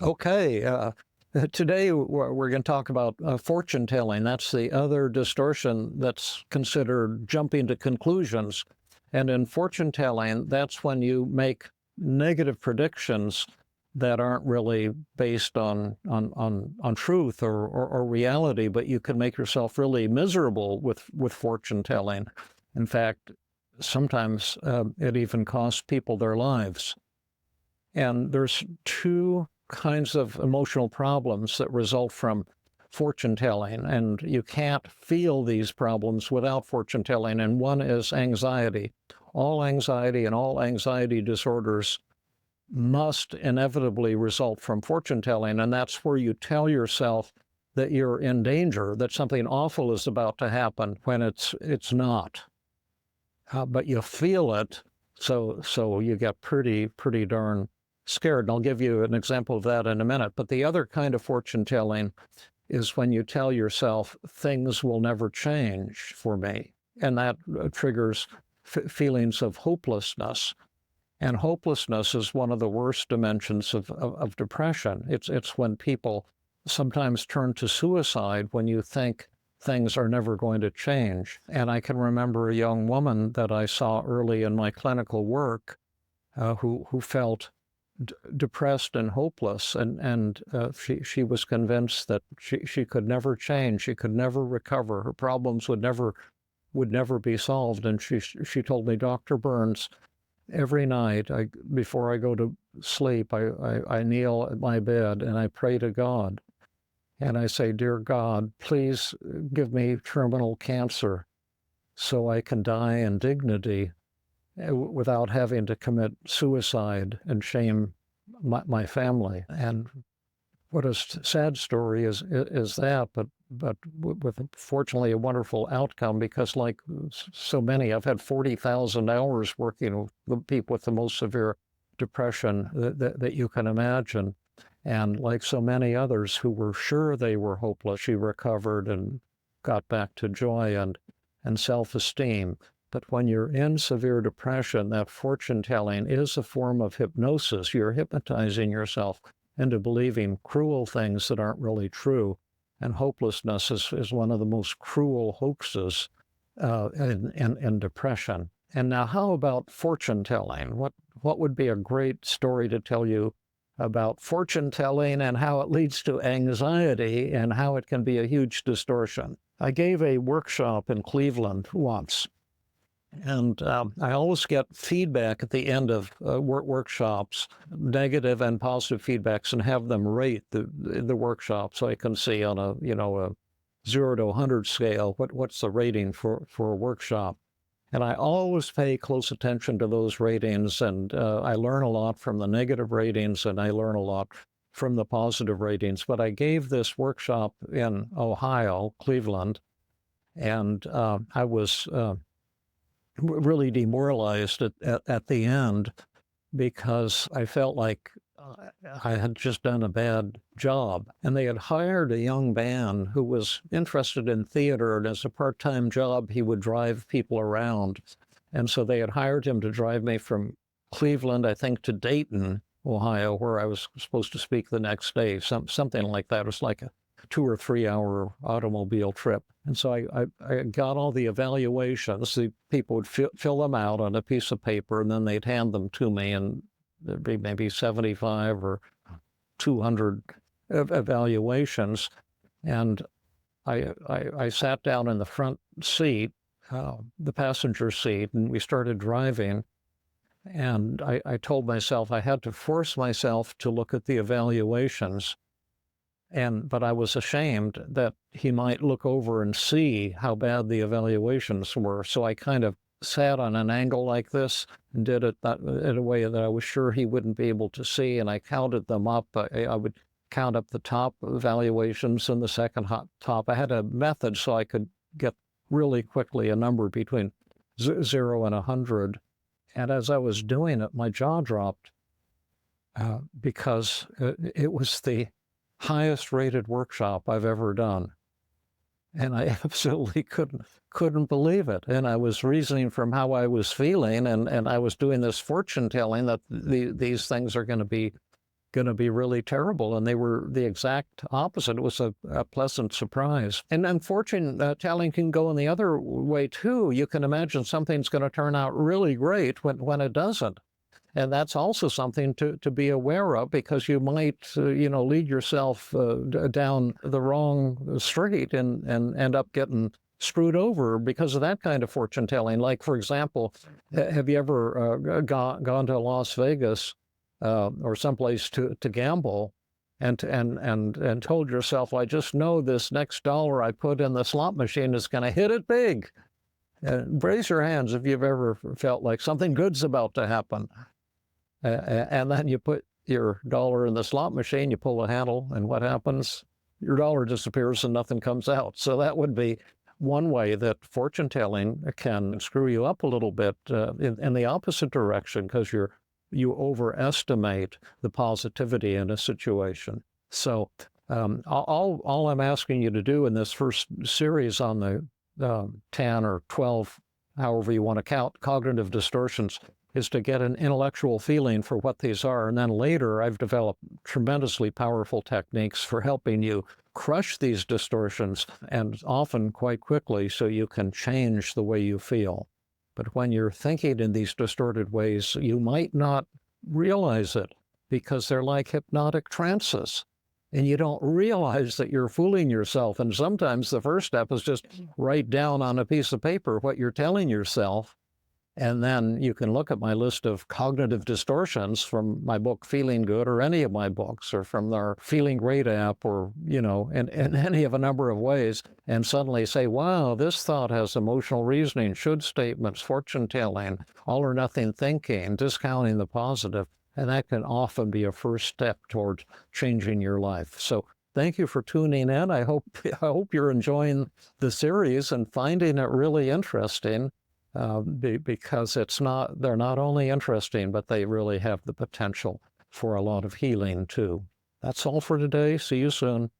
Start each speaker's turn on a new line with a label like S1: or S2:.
S1: Okay, today we're going to talk about fortune telling. That's the other distortion that's considered jumping to conclusions. And in fortune telling, that's when you make negative predictions that aren't really based on truth or reality, but you can make yourself really miserable with fortune telling. In fact, sometimes it even costs people their lives. And there's two kinds of emotional problems that result from fortune telling, and you can't feel these problems without fortune telling. And one is anxiety. All anxiety and all anxiety disorders must inevitably result from fortune telling, and that's where you tell yourself that you're in danger, that something awful is about to happen when it's not. But you feel it, so you get pretty darn scared. And I'll give you an example of that in a minute. But the other kind of fortune telling is when you tell yourself things will never change for me. And that triggers feelings of hopelessness. And hopelessness is one of the worst dimensions of depression. It's when people sometimes turn to suicide when you think things are never going to change. And I can remember a young woman that I saw early in my clinical work who felt depressed and hopeless, and she was convinced that she could never change, she could never recover, her problems would never be solved. And she told me, Dr. Burns, every night before I go to sleep, I kneel at my bed and I pray to God. And I say, dear God, please give me terminal cancer so I can die in dignity without having to commit suicide and shame my family. And what a sad story is that, but with fortunately a wonderful outcome, because like so many, I've had 40,000 hours working with people with the most severe depression that you can imagine. And like so many others who were sure they were hopeless, she recovered and got back to joy and self-esteem. But when you're in severe depression, that fortune telling is a form of hypnosis. You're hypnotizing yourself into believing cruel things that aren't really true. And hopelessness is one of the most cruel hoaxes in depression. And now, how about fortune telling? What would be a great story to tell you about fortune telling and how it leads to anxiety and how it can be a huge distortion? I gave a workshop in Cleveland once. And I always get feedback at the end of workshops, negative and positive feedbacks, and have them rate the workshop so I can see on a 0 to 100 scale what's the rating for a workshop. And I always pay close attention to those ratings, and I learn a lot from the negative ratings, and I learn a lot from the positive ratings. But I gave this workshop in Ohio, Cleveland, and I was really demoralized at the end because I felt like I had just done a bad job. And they had hired a young man who was interested in theater, and as a part-time job, he would drive people around. And so they had hired him to drive me from Cleveland, I think, to Dayton, Ohio, where I was supposed to speak the next day, something like that. It was like a 2 or 3 hour automobile trip. And so I got all the evaluations. The people would fill them out on a piece of paper, and then they'd hand them to me, and there'd be maybe 75 or 200 evaluations. And I sat down in the front seat, the passenger seat, and we started driving. And I told myself I had to force myself to look at the evaluations. But I was ashamed that he might look over and see how bad the evaluations were. So I kind of sat on an angle like this and did it in a way that I was sure he wouldn't be able to see. And I counted them up. I would count up the top evaluations and the second top. I had a method so I could get really quickly a number between 0 and 100. And as I was doing it, my jaw dropped because it was the highest rated workshop I've ever done. And I absolutely couldn't believe it. And I was reasoning from how I was feeling, and I was doing this fortune telling that these things are going to be going to be really terrible. And they were the exact opposite. It was a pleasant surprise. And fortune telling can go in the other way too. You can imagine something's going to turn out really great when it doesn't. And that's also something to be aware of, because you might, lead yourself down the wrong street and end up getting screwed over because of that kind of fortune telling. Like, for example, have you ever gone to Las Vegas or someplace to gamble and told yourself, well, I just know this next dollar I put in the slot machine is going to hit it big? Raise your hands if you've ever felt like something good's about to happen. And then you put your dollar in the slot machine, you pull the handle, and what happens? Your dollar disappears and nothing comes out. So that would be one way that fortune telling can screw you up a little bit in the opposite direction, because you overestimate the positivity in a situation. So all I'm asking you to do in this first series on the 10 or 12, however you want to count, cognitive distortions, is to get an intellectual feeling for what these are. And then later, I've developed tremendously powerful techniques for helping you crush these distortions, and often quite quickly, so you can change the way you feel. But when you're thinking in these distorted ways, you might not realize it, because they're like hypnotic trances. And you don't realize that you're fooling yourself. And sometimes the first step is just write down on a piece of paper what you're telling yourself. And then you can look at my list of cognitive distortions from my book, Feeling Good, or any of my books, or from our Feeling Great app, or, in any of a number of ways, and suddenly say, wow, this thought has emotional reasoning, should statements, fortune telling, all or nothing thinking, discounting the positive. And that can often be a first step towards changing your life. So thank you for tuning in. I hope you're enjoying the series and finding it really interesting. Because they're not only interesting, but they really have the potential for a lot of healing too. That's all for today. See you soon.